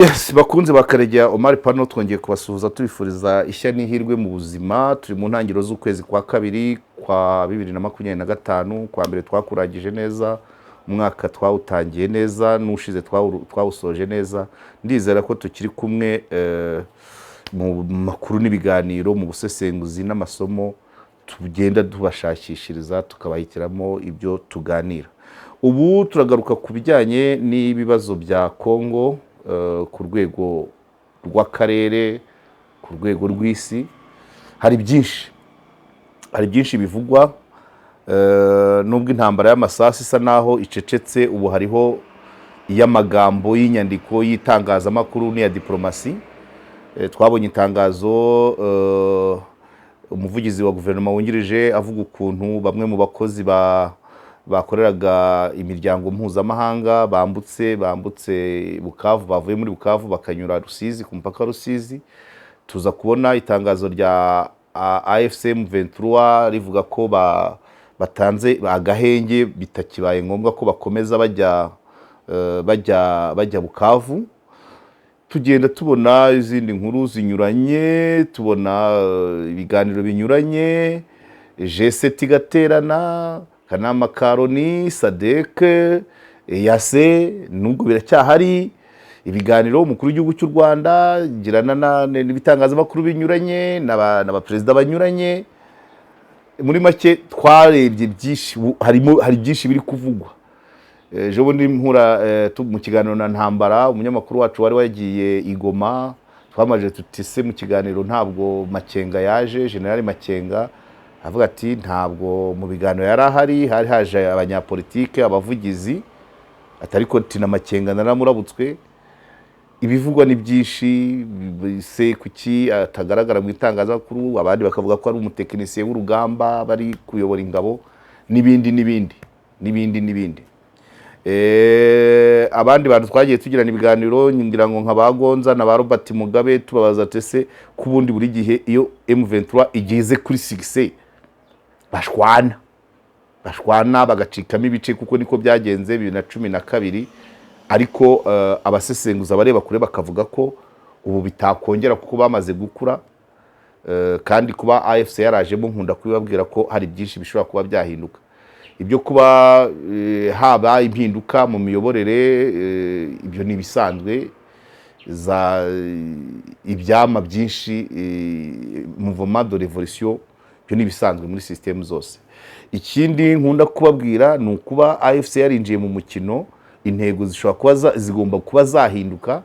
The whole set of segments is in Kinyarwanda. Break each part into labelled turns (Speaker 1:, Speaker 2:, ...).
Speaker 1: Yes, bakunze bakaregera Omar Pano twongeye kubasuhuza tubifuriza ishya n'ihirwe mu buzima. Turi mu ntangiriro z'ukwezi kwa kabiri kwa 2025, kwa mbere twakuragije neza, umwaka twawutangiye neza, n'ushize twawusoje neza. Ndizera ko tukiri kumwe mu makuru n'ibiganiro, mu busesenguzi n'amasomo tugenda tubashakishiriza tukabahitiramo ibyo tuganira. Ubu turagaruka ku bijyanye n'ibibazo bya Kongo ku rwego rw'akarere, ku rwego rw'isi. Hari byinshi bivugwa, nubwo intambara y'amasasu isa naho icecetse, ubu hariho iy'amagambo y'inyandiko y'itangazamakuru n'iya diplomasi. Twabonye itangazo umuvugizi wa guverinoma wungirije avuga ukuntu bamwe mu bakozi bakoreraga imiryango mpuzamahanga bambutse Bukavu, bavuye muri Bukavu bakanyura Rusizi, ku mupaka Rusizi. Tuza kubona itangazo rya AFC M23 rivuga ko batanze agahenge, bitakibaye ngombwa ko bakomeza bajya Bukavu. Tugenda tubona izindi nkuru zinyuranye, tubona ibiganiro binyuranye, G7 igaterana, Kanama Karoni, SADC, EAC, nubwo biracyahari ibiganiro. Umukuru w'igihugu cy'u Rwanda girana n'ibitangazamakuru binyuranye n'abaperezida banyuranye. Muri make twarebye byinshi, hari byinshi biri kuvugwa. Ejo bundi mpura mu kiganiro na Ntambara, umunyamakuru wacu wari wagiye i Goma, twamaje tutise mu kiganiro ntabwo Makenga yaje, General Makenga avuga ati ntabwo mu biganiro yari haje abanyapolitike, abavugizi, atari ko tina Makenga naramurabutswe. Ibivugwa ni byinshi, se kuki atagaragara mu itangazamakuru, abandi bakavuga ko ari umutekinisiye w'urugamba bari kuyobora ingabo, n'ibindi. Abandi bantu twagiye tugirana ibiganiro, ngira ngo nka bagonza na ba Robert Mugabe, tubabaza tese kubundi buri gihe iyo M23 igeze kuri success bashwana bagacikamo ibice, kuko niko byagenze 2012. Ariko abasesenguza bareba kure bakavuga ko ubu bitakongera kuko bamaze gukura, kandi kuba AFC yarajemo nkunda kubibabwira ko hari byinshi bishobora kuba byahinduka. Ibyo kuba haba impinduka mu miyoborere, ibyo ni bisanzwe, za ibyama byinshi, mouvement de révolution, ibyo ni bisanzwe muri system zose. Ikindi nkunda kubabwira ni ukuba AFC yarinjiye mu mukino, intego zigomba kuba zahinduka.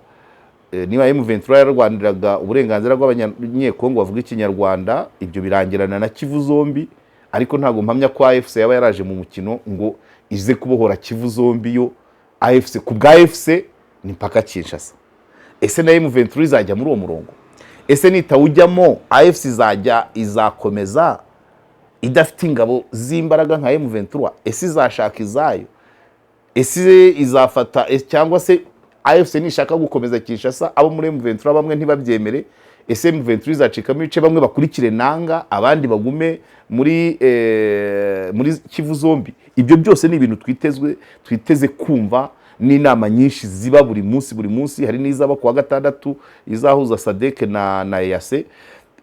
Speaker 1: Niba M23 yararwaniraga uburenganzira bw'abanyekongo bavuga ikinyarwanda, ibyo birangirana na Kivu zombi. Ariko ntago mpamya ko AFC yaba yaraje mu mukino ngo ize kubohora Kivu zombi. Yo AFC ku bwa AFC ni mpaka Kinshasa. Ese na M23 izajya muri uwo murongo? Ese nitawujyamo AFC izakomeza idafite ingabo z'imbaraga nka M23? Ese izashaka izayo? Ese izafata cyangwa se AFC nishaka gukomeza Kinshasa, abo muri M23 bamwe ntibabyemere? Ese M23 izacikamo ibice, bamwe bakurikire Nanga, abandi bagume muri Kivu zombi? Ibyo byose ni ibintu twiteze kumva, n'inama nyinshi ziba buri munsi. Hari n'izaba kuwa gatandatu izahuza SADC na EAC.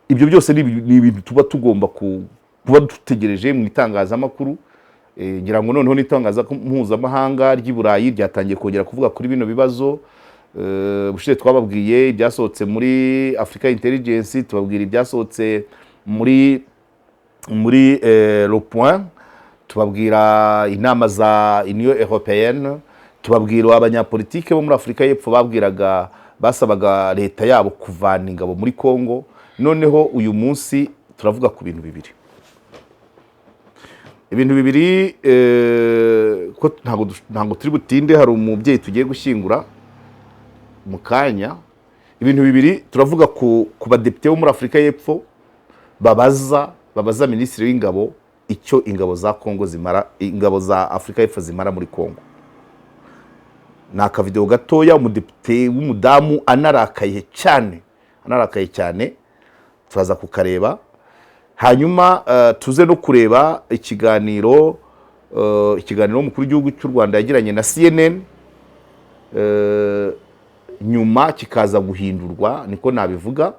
Speaker 1: Ibyo byose ni ibintu tuba tugomba kuba dutegereje mu itangazamakuru. Ngira ngo noneho n'itangazamakuru mpuzamahanga ry'i Burayi ryatangiye kongera kuvuga kuri bino bibazo. Bushize twababwiye ibyasohotse muri Africa Intelligence, tubabwira ibyasohotse muri Le Point, tubabwira inama za Union Européenne, tubabwira abanyapolitike bo muri Afrika y'Epfo basabaga leta yabo kuvana ingabo muri Kongo. Noneho uyu munsi turavuga ku bintu bibiri, ko ntago turi butinde. Hari umubyeyi tugiye gushyingura mu kanya. Ibintu bibiri turavuga ku badepite bo muri Afrika y'Epfo babaza minisitiri w'ingabo icyo ingabo za Kongo zimara, ingabo za Afrika y'Epfo zimara muri Kongo. Ni akavideo gatoya, umudepite w'umudamu anarakaye cyane, turaza kukareba. Hanyuma tuze no kureba ikiganiro umukuru w'igihugu cy'u Rwanda yagiranye na CNN nyuma kikaza guhindurwa, niko nabivuga,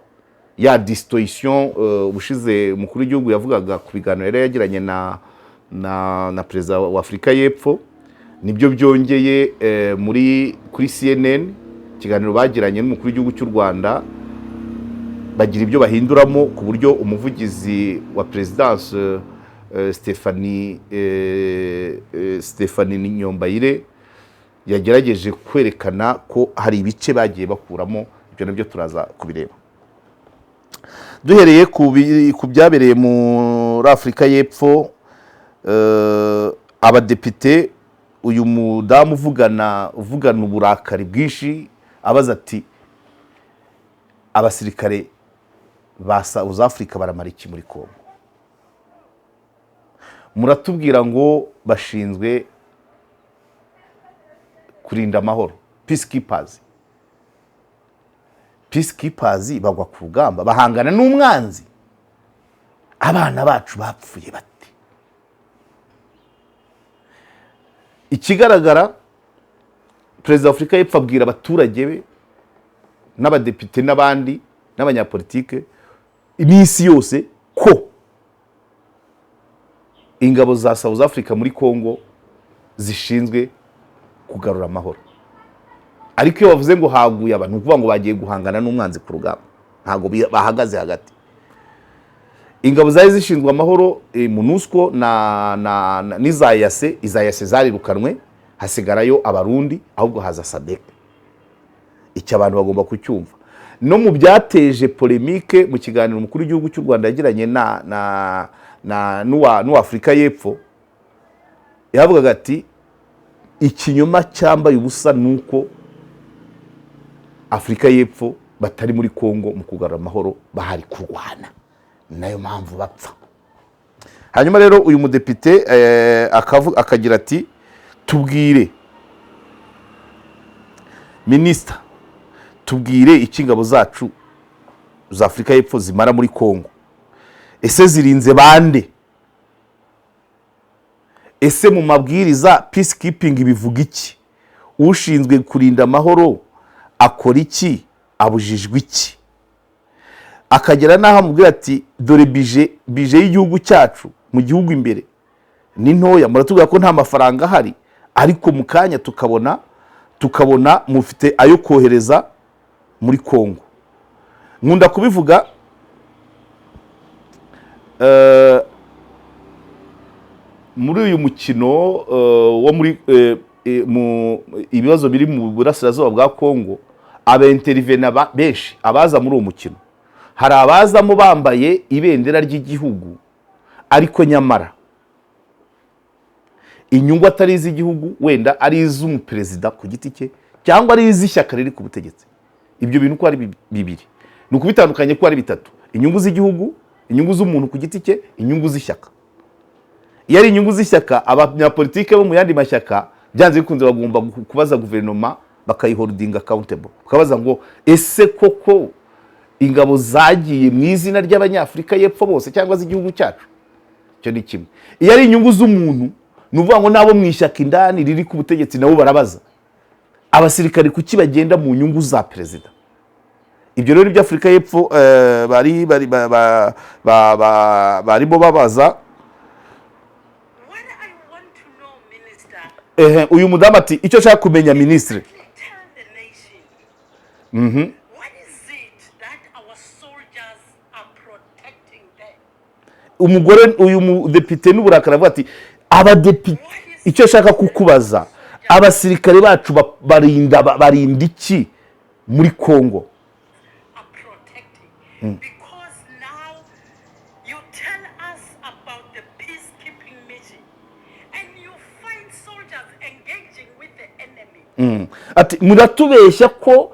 Speaker 1: ya distorsion ubushize umukuru w'igihugu yavugaga ku biganiro yari yagiranye na perezida wa Afurika y'Epfo, nibyo byongeye kuri CNN ikiganiro bagiranye n'umukuru w'igihugu cy'u Rwanda, bagira ibyo bahinduramo ku buryo umuvugizi wa Presidence Stephanie Nyombayire yagerageje kwerekana ko hari ibice bagiye bakuramo. Ibyo nabyo turaza kubireba. Duhereye ku byabereye muri Afurika y'Epfo, abadepite, uyu mudamu uvugana uburakari bwinshi abaza ati abasirikare ba South Africa baramara iki muri Kongo? Muratubwira ngo bashinzwe kurinda amahoro, peacekeepers bagwa ku rugamba bahangana n'umwanzi. Abana bacu bapfuye bate? Ikigaragara, perezida wa Afurika y'Epfo abwira abaturage be n'abadepite n'abandi n'abanyapolitike iminsi yose ko ingabo za South Africa muri Kongo zishinzwe kugarura amahoro. Ariko iyo bavuze ngo haguye abantu, kuvuga ngo bagiye guhangana n'umwanzi ku rugamba, ntago bahagaze hagati. Ingabo zari zishinzwe amahoro, MONUSCO n'izayase zarirukanwe, hasigarayo abarundi, ahubwo haza SADC. Icyo abantu bagomba kucyumva. No mu byateje polemique mu kiganiro umukuru w'igihugu cy'u Rwanda yagiranye n'uwa Afurika y'Epfo, yavugaga ati ikinyoma cyambaye ubusa nuko Afurika y'Epfo batari muri Kongo mu kugarura amahoro, bahari kurwana, nayo mpamvu bapfa. Hanyuma rero uyu mudepite akagira ati tubwire minisita, tubwire ikingabo zacu za Afurika y'Epfo zimara muri Kongo, ese zirinze bande? Ese mu mabwiriza peacekeeping bivuga iki? Ushinzwe kurinda amahoro akora iki? Abujijwe iki? Akagera naho amubwira ati dore bije y'igihugu cyacu mu gihugu imbere ni ntoya, muratubwira ko nta mafaranga ahari, ariko mu kanya tukabona mufite ayo kohereza muri Kongo. Nkunda kubivuga, muri uyu mukino wo muri ibibazo biri mu burasirazuba bwa Kongo, abaintervena benshi abaza muri uwo mukino, hari abazamo bambaye ibendera ry'igihugu, ariko nyamara inyungu atari iz'igihugu, wenda ari iz'umuperezida ku giti cye cyangwa ari iz'ishyaka riri ku butegetsi. Ibyo bintu ko ari bibiri, ni ukubitandukanye ko ari bitatu: inyungu z'igihugu, inyungu z'umuntu ku giti cye, inyungu z'ishyaka. Iyo ari inyungu z'ishyaka, abanyapolitike bo mu yandi mashyaka byanze bikunze bagomba kubaza guverinoma, bakayiholding accountable, bakabaza ngo ese koko ingabo zagiye mu izina ry'Abanyafurika y'Epfo bose cyangwa z'igihugu cyacu? Cyo ni kimwe. Iyo ari inyungu z'umuntu, nuvuga ngo nabo mu ishyaka indani riri ku butegetsi nabo barabaza abasirikare kuki bagenda mu nyungu za perezida. Ibyo rero by'Afurika y'Epfo barimo babaza. Uyu mudamu ati icyo nshaka kumenya minisitiri, umugore uyu mudepite n'uburakari avuga ati abadepite, icyo nshaka kukubaza, abasirikare bacu barinda iki muri Kongo? Ati muratubeshya ko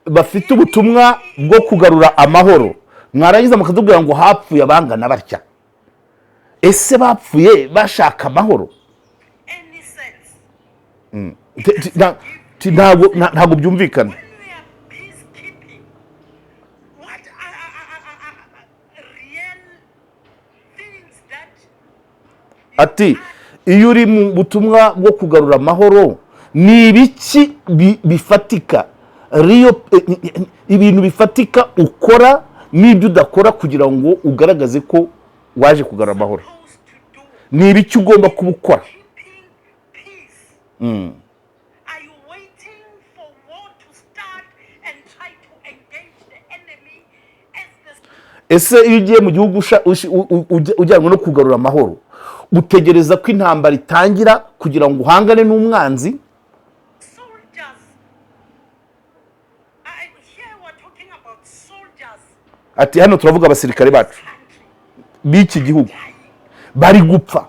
Speaker 1: bafite ubutumwa bwo kugarura amahoro, mwarangiza mukatubwira ngo hapfuye abangana batya. Ese bapfuye bashaka amahoro? Ntabwo byumvikana. Ati iyo uri mu butumwa bwo kugarura amahoro, ni ibiki bifatika ibintu bifatika ukora n'ibyo udakora kugira ngo ugaragaze ko waje kugarura amahoro. Ni ibiki ugomba kuba ukora? Ese iyo ugiye mu gihugu ujyanwe no kugarura amahoro, utegereza ko intambara itangira kugira ngo uhangane n'umwanzi? Ati hano turavuga abasirikare bacu b'iki gihugu bari gupfa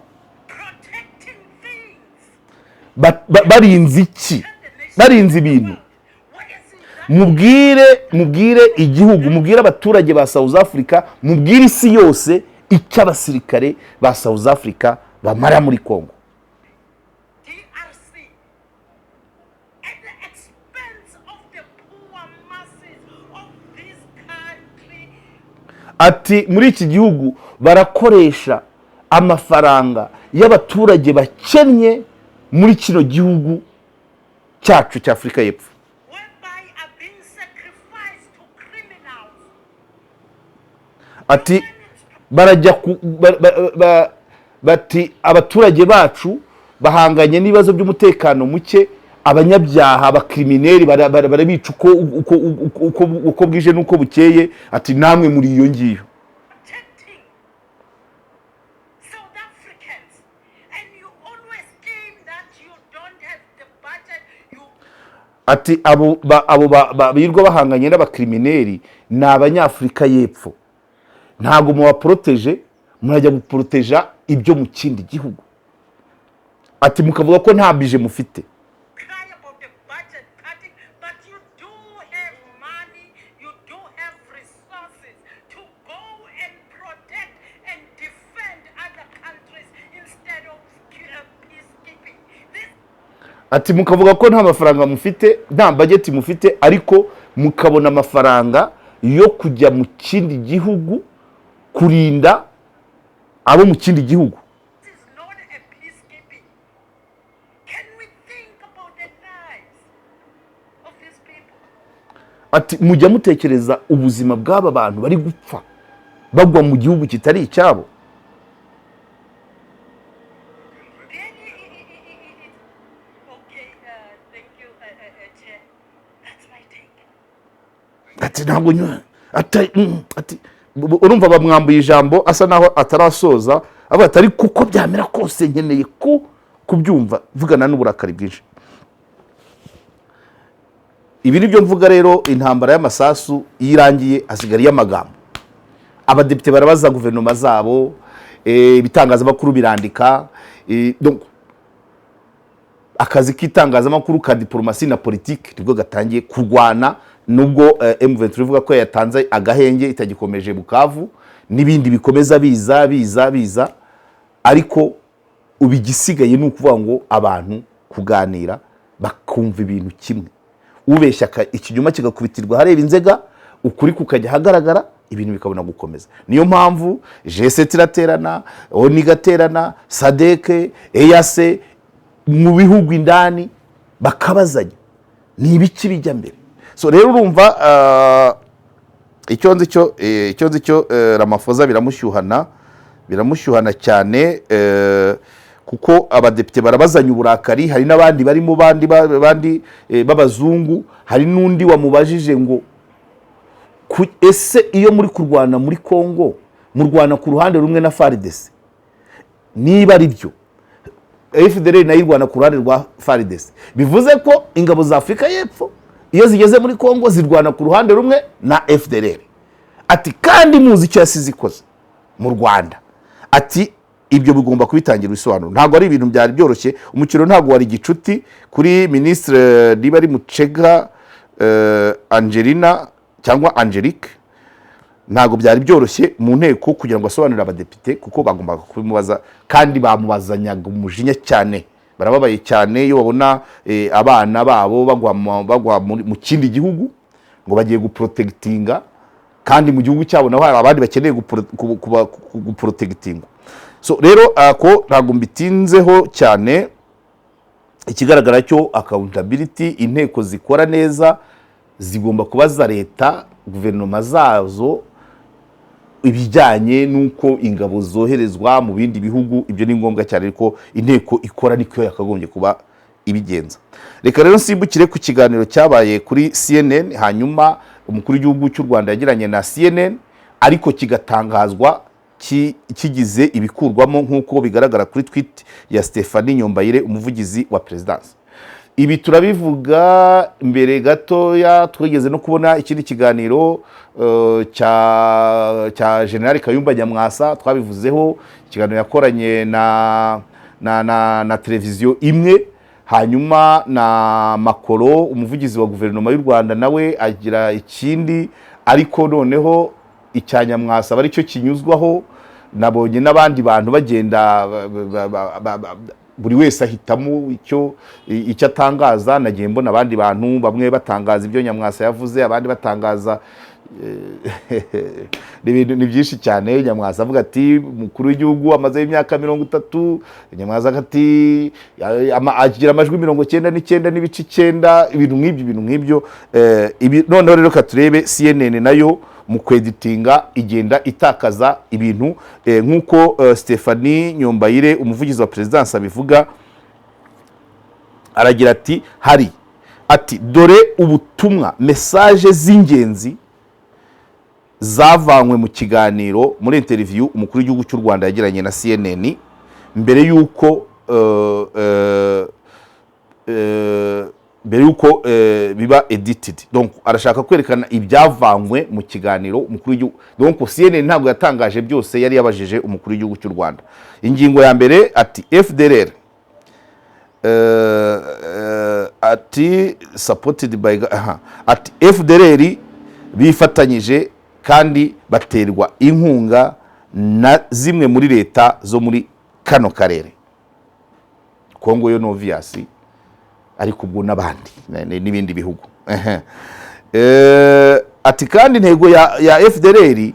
Speaker 1: barinze iki? Barinze ibintu. Mubwire igihugu, mubwire abaturage ba South Africa, mubwire isi yose icyo abasirikare ba South Africa bamara muri Congo. Ati muri iki gihugu barakoresha amafaranga y'abaturage bakennye muri kino gihugu cyacu cya Afurika y'Epfo. Ati barajya bati abaturage bacu bahanganye n'ibibazo by'umutekano muke, abanyabyaha, abakrimineri barabica uko bwije n'uko bukeye. Ati namwe muri iyo ngiyo. Ati abo birwa bahanganye n'abakrimineri ni Abanyafurika y'Epfo, ntabwo mubaporoteje, murajya guporoteja ibyo mu kindi gihugu. Ati mukavuga ko nta bije mufite. Ati mukavuga ko nta mafaranga mufite, nta budget mufite, ariko mukabona amafaranga yo kujya mu kindi gihugu kurinda abo mu kindi gihugu. Ati mujya mutekereza ubuzima bw'aba bantu bari gupfa bagwa mu gihugu kitari icyabo. Ati ntabwo ati urumva bamwambuye ijambo asa naho atarasoza, aba atari kuko byamera kose nkeneye kubyumva, vugana n'uburakari bwinshi. Ibi nibyo mvuga rero, intambara y'amasasu yirangiye hasigariye amagambo. Abadepite barabaza guverinoma zabo, ibitangazamakuru birandika, donc akazi k'itangazamakuru ka diplomasi na politiki nibwo gatangiye kurwana. Nubwo M23 ivuga ko yatanze agahenge itagikomeje Bukavu, n'ibindi bikomeza biza, ariko ubigisigaye ni ukuvuga ngo abantu kuganira bakumva ibintu kimwe. Ubeshya ikinyuma kigakubitirwa hareba inzega, ukuri kukajya hagaragara, ibintu bikabona gukomeza. Niyo mpamvu G7 iraterana, ONU igaterana, SADC, EAC, mu bihugu indani bakabazanya ni ibiki bijya mbere. So rero urumva icyo nzi cyo Ramaphosa biramushyuhana cyane, kuko abadepite barabazanya uburakari. Hari n'abandi barimo bandi babazungu, hari n'undi wamubajije ngo ese iyo muri kurwana muri Congo murwana ku ruhande rumwe na FARDC, niba ari byo FDLR nayo irwana ku ruhande rwa FARDC, bivuze ko ingabo za Afurika y'Epfo iyo zigeze muri Congo zirwana ku ruhande rumwe na FDLR. Ati kandi muzi icyo yasize ikoze mu Rwanda. Ati ibyo bigomba kubitangira ibisobanuro, ntabwo ari ibintu byari byoroshye. Umukiro ntabwo wari gicuti kuri ministre niba ari Mucega Angelina cyangwa Angelique, ntabwo byari byoroshye mu nteko kugira ngo asobanurire abadepite, kuko bagombaga kubimubaza kandi bamubazanyaga umujinya cyane. Barababaye cyane iyo babona abana babo bagwa mu kindi gihugu ngo bagiye guprotectinga, kandi mu gihugu cyabo naho hari abandi bakeneye guprotectinga. So rero ko ntabwo mbitinzeho cyane, ikigaragara cyo accountability, inteko zikora neza, zigomba kubaza leta guverinoma zazo ibijyanye n'uko ingabo zoherezwa mu bindi bihugu. Ibyo ni ngombwa cyane, ariko inteko ikora niko yakagombye kuba ibigenza. Reka rero nsimbukire ku kiganiro cyabaye kuri CNN, hanyuma umukuru w'igihugu cy'u Rwanda yagiranye na CNN, ariko kigatangazwa kigize ibikurwamo nk'uko bigaragara kuri tweet ya Stephanie Nyombayire, umuvugizi wa Perezidansi. Ibi turabivuga mbere gatoya, twigeze no kubona ikindi kiganiro cya General Kayumba Nyamwasa, twabivuzeho ikiganiro yakoranye na televiziyo imwe, hanyuma na Makoro umuvugizi wa guverinoma y'u Rwanda nawe agira ikindi, ariko noneho icya Nyamwasa bari cyo kinyuzwaho. Nabonye n'abandi bantu bagenda buri wese ahitamo icyo atangaza. Nagiye mbona abandi bantu bamwe batangaza ibyo Nyamwasa yavuze, abandi batangaza ni byinshi cyane. Nyamwasa avuga ati umukuru w'igihugu amaze imyaka 30, Nyamwasa ati agira amajwi 99 n'ibice 9, ibintu nk'ibyo. Noneho rero katurebe CNN nayo mu kweditinga igenda itakaza ibintu nk'uko Stephanie Nyombayire umuvugizi wa Perezidansi abivuga. Aragira ati dore ubutumwa message z'ingenzi zavanywe mu kiganiro muri interview umukuru w'igihugu cy'u Rwanda yagiranye na CNN mbere yuko biba edited. Donc arashaka kwerekana ibyavanywe mu kiganiro umukuru w'igihugu. Donc CNN ntabwo yatangaje byose, yari yabajije umukuru w'igihugu cy'u Rwanda. Ingingo ya mbere ati FDLR ati supported by ati FDLR bifatanyije kandi baterwa inkunga na zimwe muri leta zo muri kano karere. Kongo yo noviasi, ariko ubwo n'abandi n'ibindi bihugu. Ati kandi intego ya FDLR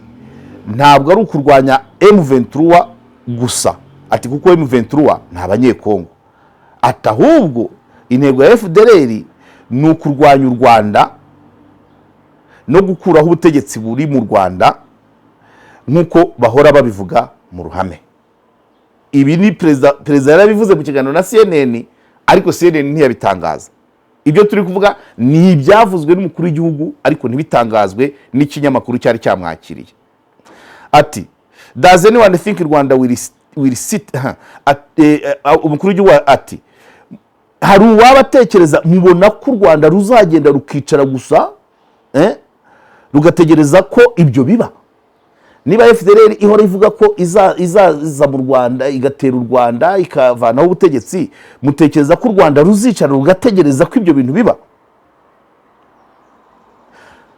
Speaker 1: ntabwo ari ukurwanya M23 gusa, ati kuko M23 nta banyekongo. Ati ahubwo intego ya FDLR ni ukurwanya u Rwanda no gukuraho ubutegetsi buri mu Rwanda nk'uko bahora babivuga mu ruhame. Ibi ni perezida yarabivuze mu kiganiro na CNN, ariko CNN ntiyabitangaza. Ibyo turi kuvuga ni ibyavuzwe n'umukuru w'igihugu, ariko ntibitangazwe n'ikinyamakuru cyari cyamwakiriye. Ati does anyone think Rwanda will sit umukuru w'igihugu ati hari uwabatekereza mubona ko u Rwanda ruzagenda rukicara gusa rugategereza ko ibyo biba? Niba FDLR ihora ivuga ko izaza mu Rwanda igatera u Rwanda ikavanaho ubutegetsi, mutekereza ko u Rwanda ruzicara rugategereza ko ibyo bintu biba?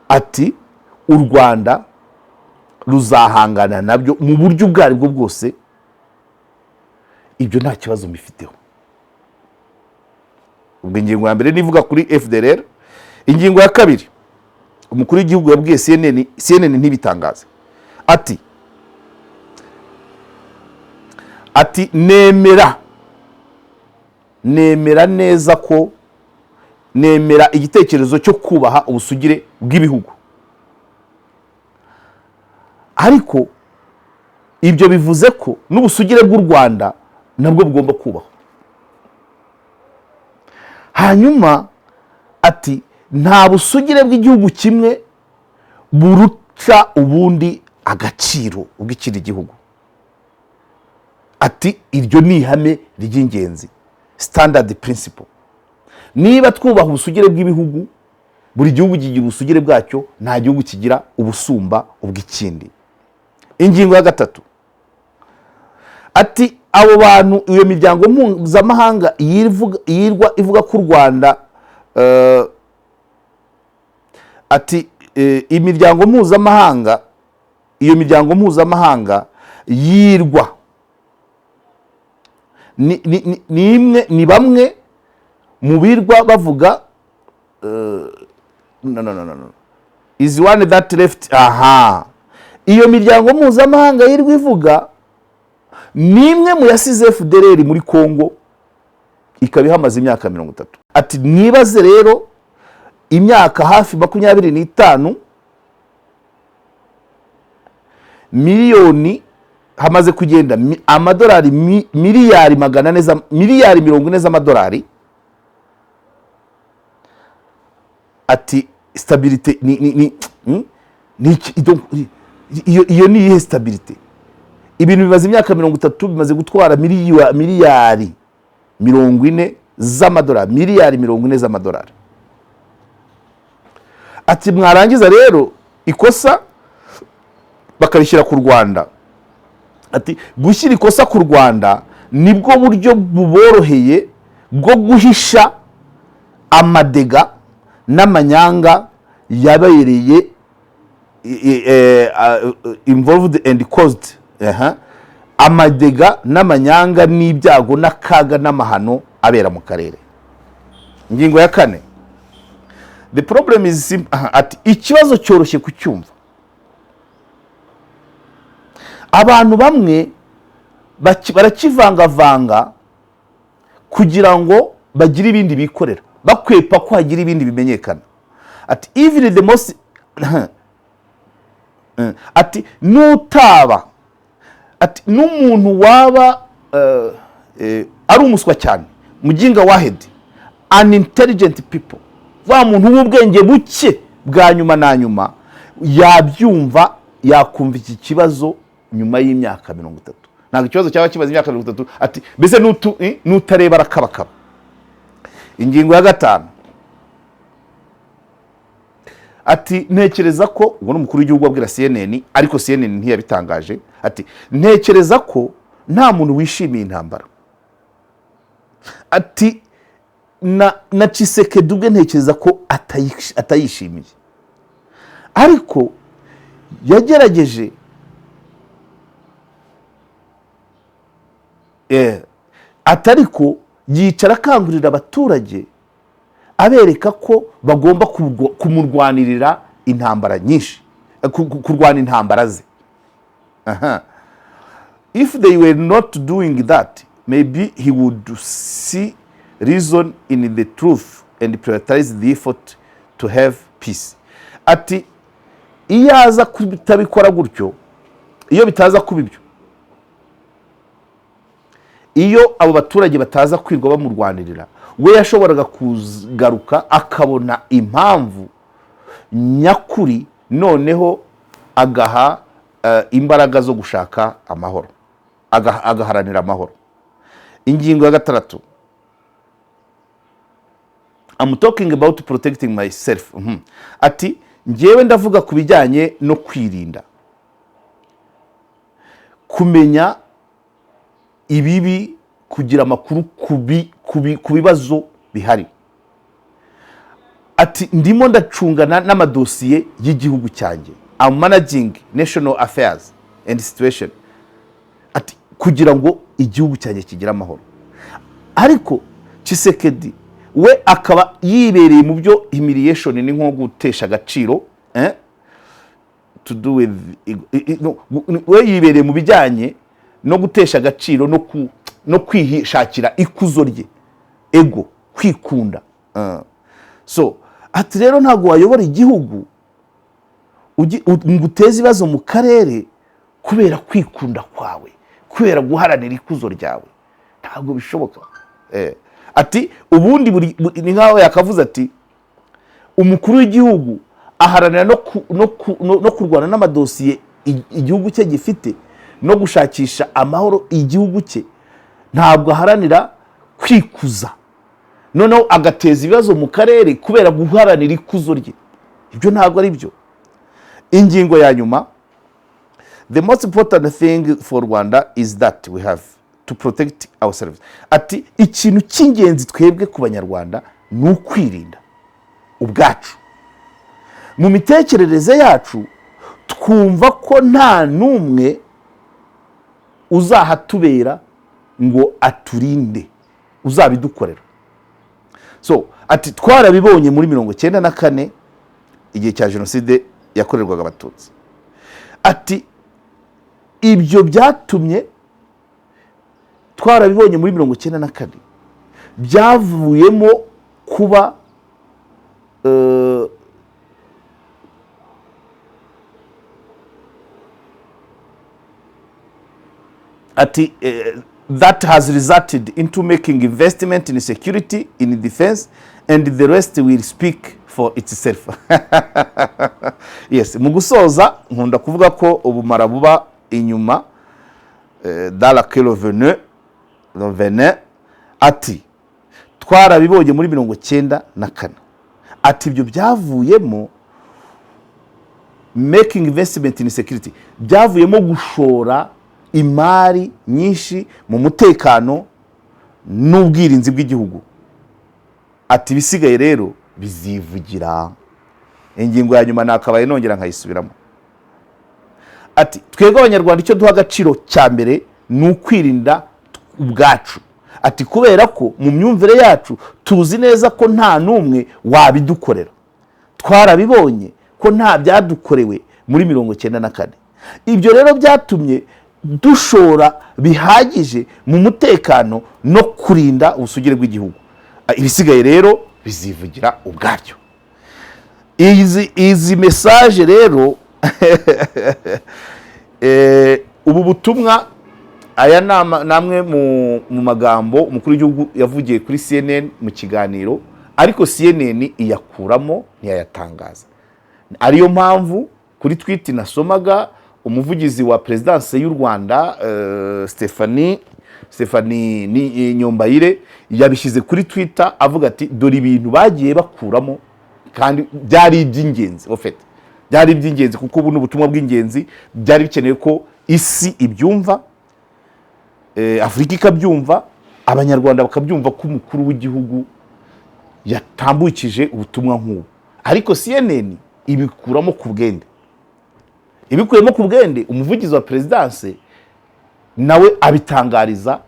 Speaker 1: Ati u Rwanda ruzahangana nabyo mu buryo ubwo aribwo bwose, ibyo nta kibazo mbifiteho. Ubwo ingingo ya mbere nivuga kuri FDLR. Ingingo ya kabiri umukuru w'igihugu yabwiye CNN ntibitangaze. Ati nemera neza ko nemera igitekerezo cyo kubaha ubusugire bw'ibihugu, ariko ibyo bivuze ko n'ubusugire bw'u Rwanda nabwo bugomba kubaho. Hanyuma ati nta busugire bw'igihugu kimwe buruca ubundi agaciro ubw'ikindi gihugu. Ati iryo ni ihame ry'ingenzi, standard principle. Niba twubaha ubusugire bw'ibihugu, buri gihugu kigira ubusugire bwacyo, nta gihugu kigira ubusumba ubw'ikindi. Ingingo ya gatatu ati abo bantu, iyo miryango mpuzamahanga yirwa ivuga ko u Rwanda ati imiryango mpuzamahanga, iyo miryango mpuzamahanga yirwa ni bamwe mu birwa bavuga no is one that left. Iyo miryango mpuzamahanga yirwa ivuga ni imwe mu yasize FDLR muri Kongo ikaba ihamaze imyaka 30. Ati nibaze rero imyaka hafi 25 miliyoni hamaze kugenda amadolari miliyari 40 z'amadolari. Ati stabilité iyo ni ihe stabilité? Ibintu bimaze imyaka 30 bimaze gutwara miliyari 40 z'amadolari, miliyari 40 z'amadolari. Ati mwarangiza rero ikosa bakarishyira ku Rwanda. Ati gushyira ikosa ku Rwanda nibwo buryo buboroheye bwo guhisha amadega n'amanyanga yabereye involved and caused amadega n'amanyanga n'ibyago n'akaga n'amahano abera mu karere. Ingingo ya 4, the problem is ati ikibazo cyoroshye kucyumva. Abantu bamwe barakivangavanga kugira ngo bagire ibindi bikorera, bakwepa ko hagira ibindi bimenyekana. Ati even the most ati nutaba, ati n'umuntu waba ari umuswa cyane, mujinga wahed, unintelligent people, wa muntu w'ubwenge buke bwa nyuma na nyuma, yabyumva yakumva iki kibazo nyuma y'imyaka 30. Ntabwo ikibazo cyaba kibaza imyaka 30. Ati bese nutareba rakabakaba. Ingingo ya 5, ati ntekereza ko ubwo n'umukuru w'igihugu abwira CNN, ariko CNN ntiyabitangaje. Ati ntekereza ko nta muntu wishimiye intambara. Ati na Tshisekedi ubwe ntekereza ko atayishimiye, ariko yagerageje atariko yicara akangurira abaturage abereka ko bagomba kumurwanirira intambara nyinshi, kurwana intambara ze. If they were not doing that, maybe he would see reason in the truth and prioritize the effort to have peace. Ati iyo aza kutabikora gutyo, iyo bitaza kuba ibyo, iyo abo baturage bataza kwirwa bamurwanirira, we yashoboraga kugaruka akabona impamvu nyakuri, noneho agaha imbaraga zo gushaka amahoro, agaharanira amahoro. Ingingo ya 6, I'm talking about protecting myself. Ati njyewe ndavuga ku bijyanye no kwirinda, kumenya ibibi, kugira amakuru ku bibazo bihari. Ati ndimo ndacungana n'amadosiye y'igihugu cyanjye, I'm managing national affairs and situation. Ati kugira ngo igihugu cyanjye kigira amahoro. Ariko Tshisekedi we akaba yibereye mu byo humiliation ni nko gutesha agaciro, to do with we yibereye mu bijyanye no gutesha agaciro no kwihishakira ikuzo rye, ego, kwikunda. So ati rero ntago wayobora igihugu nguteza ibibazo mu karere kubera kwikunda kwawe, kubera guharanira ikuzo ryawe, ntago bishoboka. Ati ubundi ni nkaho yakavuze ati umukuru w'igihugu aharanira no kurwana n'amadosiye igihugu cye gifite, no gushakisha amahoro igihugu cye, ntabwo aharanira kwikuza, noneho agateza ibibazo mu karere kubera guharanira ikuzo rye. Ibyo ntabwo ari byo. Ingingo ya nyuma, the most important thing for Rwanda is that we have to protect ourselves. Ati ikintu cy'ingenzi twebwe ku banyarwanda ni ukwirinda ubwacu. Mu mitekerereze yacu twumva ko nta numwe uzahatubera ngo aturinde, uzabidukorera. So ati twarabibonye muri 1994 igihe cya jenoside yakorerwaga abatutsi. Ati ibyo byatumye, twarabibonye muri 1994 byavuyemo kuba ati that has resulted into making investment in security, in defense, and the rest will speak for itself. Yes, mu gusoza nkunda kuvuga ko ubumara buba inyuma dans laquelle revenait ati twarabibonye muri 1994 ati ibyo byavuyemo making investment in security, byavuyemo gushora imari nyinshi mu mutekano n'ubwirinzi bw'igihugu. Ati bisigaye rero bizivugira. Ingingo ya nyuma nakabaye nongera nkayisubiramo. Ati twebwe abanyarwanda icyo duha agaciro cya mbere ni ukwirinda ubwacu. Ati kubera ko mu myumvire yacu tuzi neza ko nta numwe wabidukorera. Twarabibonye ko nta byadukorewe muri 1994. Ibyo rero byatumye dushora bihagije mu mutekano no kurinda ubusugire bw'igihugu. Ibisigaye rero bizivugira ubwabyo. Izi message rero ubu butumwa aya namwe mu magambo umukuru w'igihugu yavugiye kuri CNN mu kiganiro, ariko CNN iyakuramo ntiyayatangaza. Ariyo mpamvu kuri tweet nasomaga umuvugizi wa Presidence y'u Rwanda Stephanie Nyombayire yabishize kuri Twitter avuga ati dore ibintu bagiye bakuramo kandi byari iby'ingenzi. Ofete byari iby'ingenzi kuko ubu n'ubutumwa bw'ingenzi byari bikeneye ko isi ibyumva, Afrika ikabyumva, abanyarwanda bakabyumva ko umukuru w'igihugu yatambukije ubutumwa nk'ubu. Ariko CNN ibikuramo ku bwende. Ibikuyemo ku bwende umuvugizi wa Presidence nawe abitangariza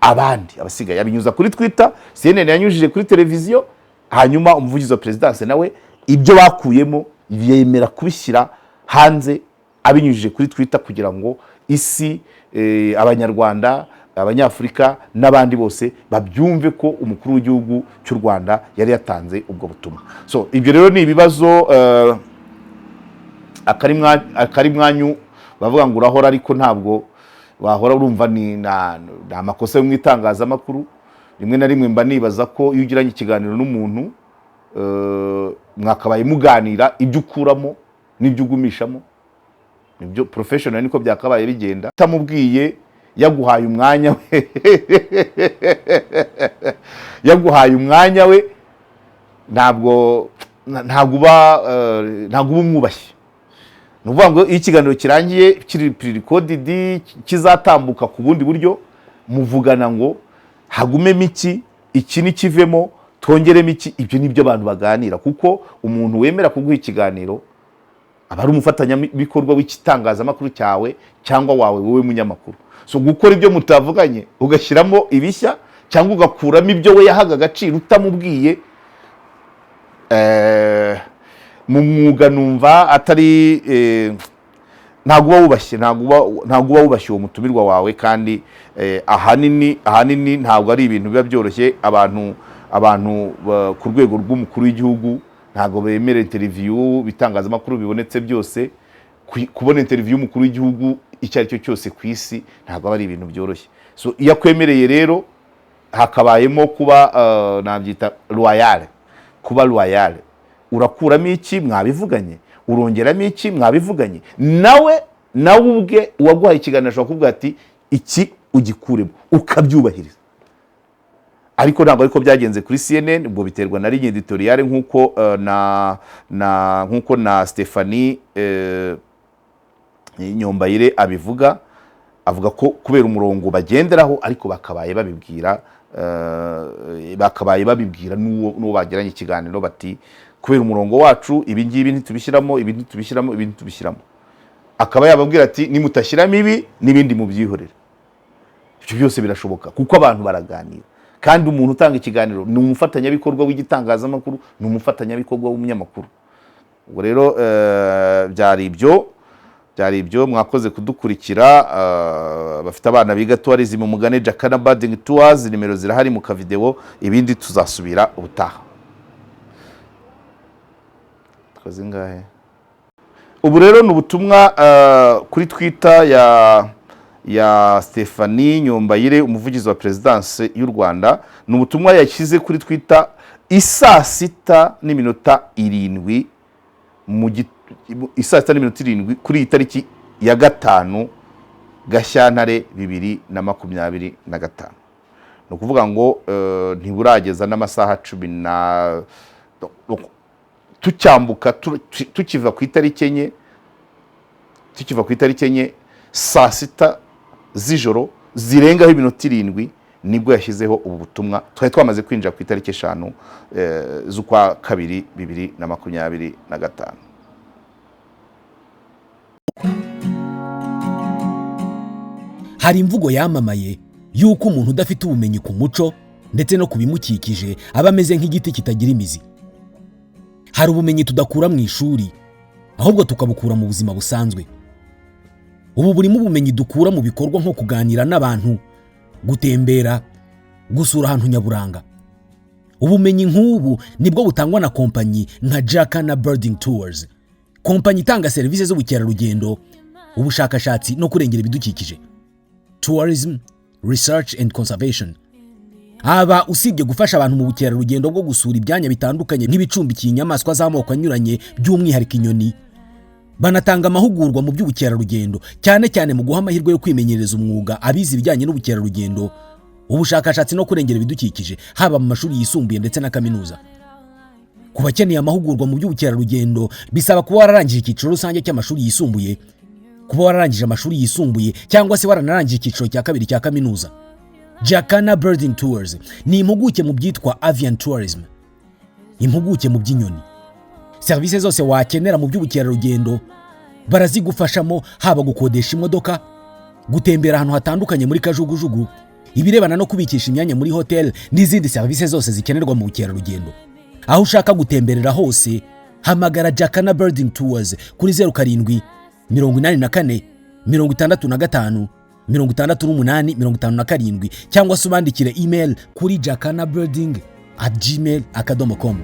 Speaker 1: abandi abasigaye abinyuza kuri Twitter, CNN yanyujije kuri televiziyo, hanyuma umuvugizi wa Presidence nawe ibyo bakuyemo yemera kubishyira hanze abinyujije kuri Twitter kugira ngo isi abanyarwanda, abanyafrika n'abandi bose babyumve ko umukuru w'igihugu cy'u Rwanda yari yatanze ubwo butumwa. So ibyo rero ni ibibazo akari mwanyu bavuga ngo urahora, ariko ntabwo wahora urumva ni amakosa yo mu itangazamakuru. Rimwe na rimwe mba nibaza ko iyo ugiranye ikiganiro n'umuntu mwakabaye muganira ibyo ukuramo n'ibyo ugumishamo. Nibyo professional niko byakabaye bigenda. Tamubwiye yaguhaye umwanya we yaguhaye umwanya we ntabwo umwubashye. Nuvuga ngo ikiganiro kirangiye kiri pre-recorded kizatambuka ku bundi buryo muvugana ngo hagume miki iki nikivemo tongere miki. Ibyo nibyo abantu baganira, kuko umuntu wemera kuguha ikiganiro aba ari umufatanya bikorwa w'ikitangazamakuru cyawe cyangwa wawe wowe munyamakuru. So gukora ibyo mutavuganye ugashyiramo ibishya cyangwa ugakuramo ibyo we yahaga agaciro utamubwiye, mu mwuga numva atari ntabwo uba wubashye uwo mutumirwa wawe. Kandi ahanini ntabwo ari ibintu biba byoroshye. Abantu ku rwego rw'umukuru w'igihugu ntabwo bemera interview bitangazamakuru bibonetse byose. Kubona interview y'umukuru w'igihugu icyo ari cyo cyose ku isi ntabwo ari ibintu byoroshye. So iyo akwemereye rero hakabayemo kuba nabyita loyal, kuba loyal. Urakuramo iki mwabivuganye, urongeramo iki mwabivuganye. Nawe ubwe uwaguhaye ikiganiro ashobora kuvuga ati iki ugikuremo ukabyubahiriza. Ariko ntabwo ariko byagenze kuri CNN. Ubwo biterwa na ligne editoriale nkuko na Stephanie Nyombayire abivuga. Avuga ko kubera umurongo bagenderaho, ariko bakabaye babibwira n'uwo bagiranye ikiganiro bati kubera umurongo wacu ibi ngibi ntitubishyiramo, ibi ntitubishyiramo. Akaba yababwira ati nimutashyiramo ibi n'ibindi mubyihorere. Ibyo byose birashoboka kuko abantu baraganira. Kandi umuntu utanga ikiganiro ni umufatanyabikorwa w'igitangazamakuru, ni umufatanyabikorwa w'umunyamakuru. Ubwo rero byari ibyo mwakoze kudukurikira. Bafite abana biga tourism mu Mugane Jakana Budding Tours, nimero zirahari mu kavideo. Ibindi tuzasubira ubutaha. twakoze ingahe ubu rero ni ubutumwa kuri Twitter ya Stephanie Nyombayire umuvugizi wa Presidence y'u Rwanda. Ni ubutumwa yashyize kuri Twitter isaa 6:07 isaa 6:07 kuri itariki ya 5 Gashyantare 2025. Ni ukuvuga ngo ntiburageza n'amasaha 10 tucyambuka tukiva ku itariki enye saa 6 z'ijoro zirengaho iminota 7 nibwo yashyizeho ubu butumwa. Twari twamaze kwinjira ku itariki 5 z'ukwa 2 2025.
Speaker 2: Hari imvugo yamamaye yuko umuntu udafite ubumenyi ku muco ndetse no kubimukikije aba ameze nk'igiti kitagira imizi. Hari ubumenyi tudakura mu ishuri ahubwo tukabukura mu buzima busanzwe. Ubu burimo ubumenyi dukura mu bikorwa nko kuganira n'abantu, gutembera, gusura ahantu nyaburanga. Ubumenyi nk'ubu nibwo butangwa na kompanyi nka Jacana Birding Tours, kompanyi itanga serivisi z'ubukerarugendo, ubushakashatsi no kurengera ibidukikije, tourism, research and conservation. Aba usibye gufasha abantu mu bukerarugendo bwo gusura ibyanya bitandukanye nk'ibicumbikiye inyamaswa z'amoko anyuranye by'umwihariko inyoni, banatanga amahugurwa mu by'ubukerarugendo cyane cyane mu guha amahirwe yo kwimenyereza umwuga abize ibijyanye n'ubukerarugendo, ubushakashatsi no kurengera ibidukikije haba mu mashuri yisumbuye ndetse na kaminuza. Ku bakeneye amahugurwa mu by'ubukerarugendo bisaba kuba wararangije icyiciro rusange cy'amashuri yisumbuye, kuba wararangije amashuri yisumbuye cyangwa se waranarangije icyiciro cya 2 cya kaminuza. Jacana Birding Tours ni impuguke mu byitwa avian tourism, impuguke mu by'inyoni. Serivisi zose wakenera mu by'ubukerarugendo barazigufashamo, haba gukodesha imodoka, gutembera ahantu hatandukanye muri kajugujugu, ibirebana no kubikisha imyanya muri hotel n'izindi serivisi zose zikenerwa mu bukerarugendo. Aho ushaka gutemberera hose hamagara Jacana Birding Tours kuri 07 84 65 68 cyangwa se ubandikire email kuri jacanabirding@gmail.com.